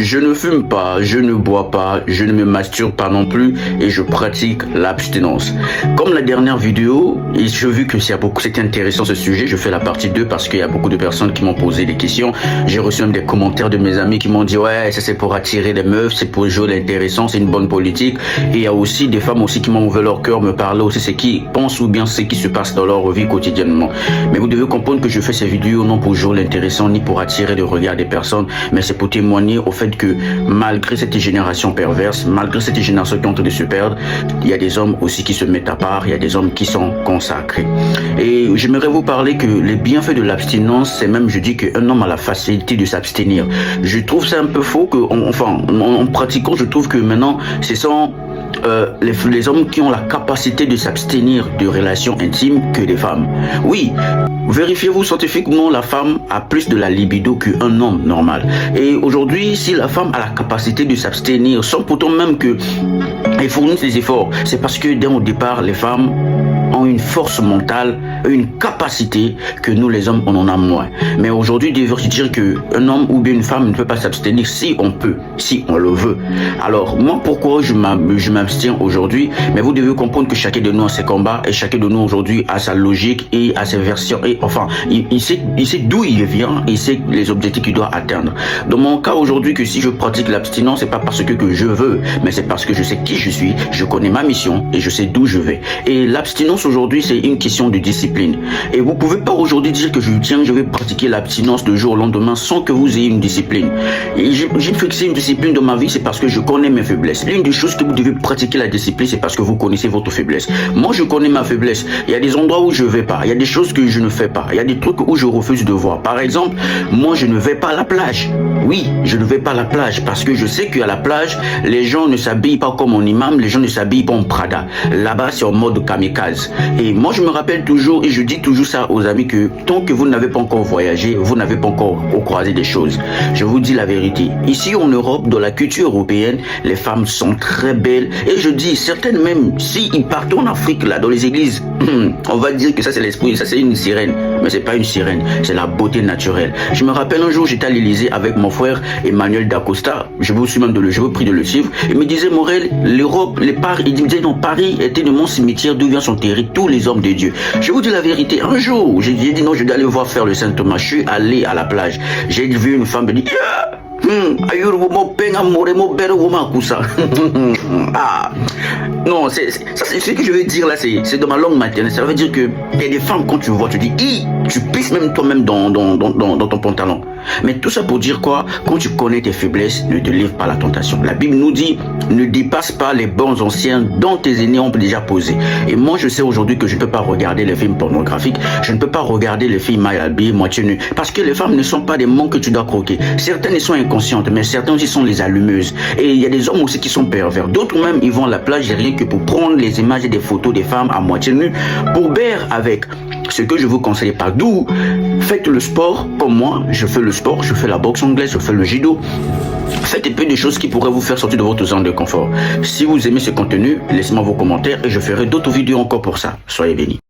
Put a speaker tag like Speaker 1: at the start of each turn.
Speaker 1: Je ne fume pas, je ne bois pas, je ne me masturbe pas non plus et je pratique l'abstinence. Comme la dernière vidéo, et je vu que c'était intéressant ce sujet, je fais la partie 2 parce qu'il y a beaucoup de personnes qui m'ont posé des questions. J'ai reçu même des commentaires de mes amis qui m'ont dit ouais, ça c'est pour attirer les meufs, c'est pour jouer l'intéressant, c'est une bonne politique. Et il y a aussi des femmes aussi qui m'ont ouvert leur cœur, me parler aussi ce qui pensent ou bien ce qui se passe dans leur vie quotidiennement. Mais vous devez comprendre que je fais ces vidéos non pour jouer l'intéressant ni pour attirer le regard des personnes, mais c'est pour témoigner au fait que malgré cette génération perverse, malgré cette génération qui est en train de se perdre, il y a des hommes aussi qui se mettent à part, il y a des hommes qui sont consacrés. Et j'aimerais vous parler que les bienfaits de l'abstinence, c'est même, je dis qu'un homme a la facilité de s'abstenir. Je trouve ça un peu faux que, en pratiquant, je trouve que maintenant, ce sont les hommes qui ont la capacité de s'abstenir de relations intimes que les femmes. Oui, vérifiez-vous scientifiquement, la femme a plus de la libido qu'un homme normal. Et aujourd'hui, si la femme a la capacité de s'abstenir sans pourtant même qu'elle fournisse des efforts, c'est parce que dès au départ, les femmes ont une force mentale, une capacité que nous les hommes on en a moins. Mais aujourd'hui, devrais-je dire qu'un homme ou bien une femme ne peut pas s'abstenir si on peut, si on le veut. Alors moi, pourquoi je m'abstiens aujourd'hui? Mais vous devez comprendre que chacun de nous a ses combats et chacun de nous aujourd'hui a sa logique et a ses versions et enfin il sait d'où il vient et sait les objectifs qu'il doit atteindre. Dans mon cas aujourd'hui, que si je pratique l'abstinence, c'est pas parce que je veux, mais c'est parce que je sais qui je suis, je connais ma mission et je sais d'où je vais. Et l'abstinence aujourd'hui, c'est une question de discipline. Et vous pouvez pas aujourd'hui dire que je vais pratiquer l'abstinence de jour au lendemain sans que vous ayez une discipline. Et j'ai fixé une discipline dans ma vie, c'est parce que je connais mes faiblesses. L'une des choses que vous devez pratiquer la discipline, c'est parce que vous connaissez votre faiblesse. Moi, je connais ma faiblesse. Il y a des endroits où je vais pas. Il y a des choses que je ne fais pas. Il y a des trucs où je refuse de voir. Par exemple, moi, je ne vais pas à la plage. Oui, je ne vais pas à la plage parce que je sais qu'à la plage, les gens ne s'habillent pas comme mon imam, les gens ne s'habillent pas en Prada. Là-bas, c'est en mode kamikaze. Et moi, je me rappelle toujours et je dis toujours ça aux amis que tant que vous n'avez pas encore voyagé, vous n'avez pas encore croisé des choses. Je vous dis la vérité. Ici, en Europe, dans la culture européenne, les femmes sont très belles. Et je dis, certaines même, s'ils partent en Afrique, là, dans les églises, on va dire que ça, c'est l'esprit, ça, c'est une sirène. Mais c'est pas une sirène, c'est la beauté naturelle. Je me rappelle un jour, j'étais à l'Élysée avec mon frère Emmanuel Dacosta. Je vous suis même je vous prie de le suivre. Il me disait, Morel, l'Europe, il disait, non, Paris était de mon cimetière d'où vient s'enterrer tous les hommes de Dieu. Je vous dis la vérité. Un jour, j'ai dit non, je dois aller voir faire le Saint Thomas. Je suis allé à la plage. J'ai vu une femme me dire, ah. Non, c'est ce que je veux dire là, c'est de ma langue maternelle. Ça veut dire que il y a des femmes, quand tu vois, tu dis, tu pisses même toi-même dans ton pantalon. Mais tout ça pour dire quoi? Quand tu connais tes faiblesses, ne te livre pas à la tentation. La Bible nous dit, ne dépasse pas les bons anciens dont tes aînés ont déjà posé. Et moi, je sais aujourd'hui que je ne peux pas regarder les films pornographiques, je ne peux pas regarder les filles mal habillées, moitié nues, parce que les femmes ne sont pas des monts que tu dois croquer. Certaines sont inconscientes, mais certaines aussi sont les allumeuses. Et il y a des hommes aussi qui sont pervers. D'autres même, ils vont à la plage rien que pour prendre les images et des photos des femmes à moitié nues pour baire avec. Ce que je vous conseille pas. D'où faites le sport comme moi. Je fais le sport, je fais la boxe anglaise, je fais le judo. Faites un peu de choses qui pourraient vous faire sortir de votre zone de confort. Si vous aimez ce contenu, laissez-moi vos commentaires et je ferai d'autres vidéos encore pour ça. Soyez bénis.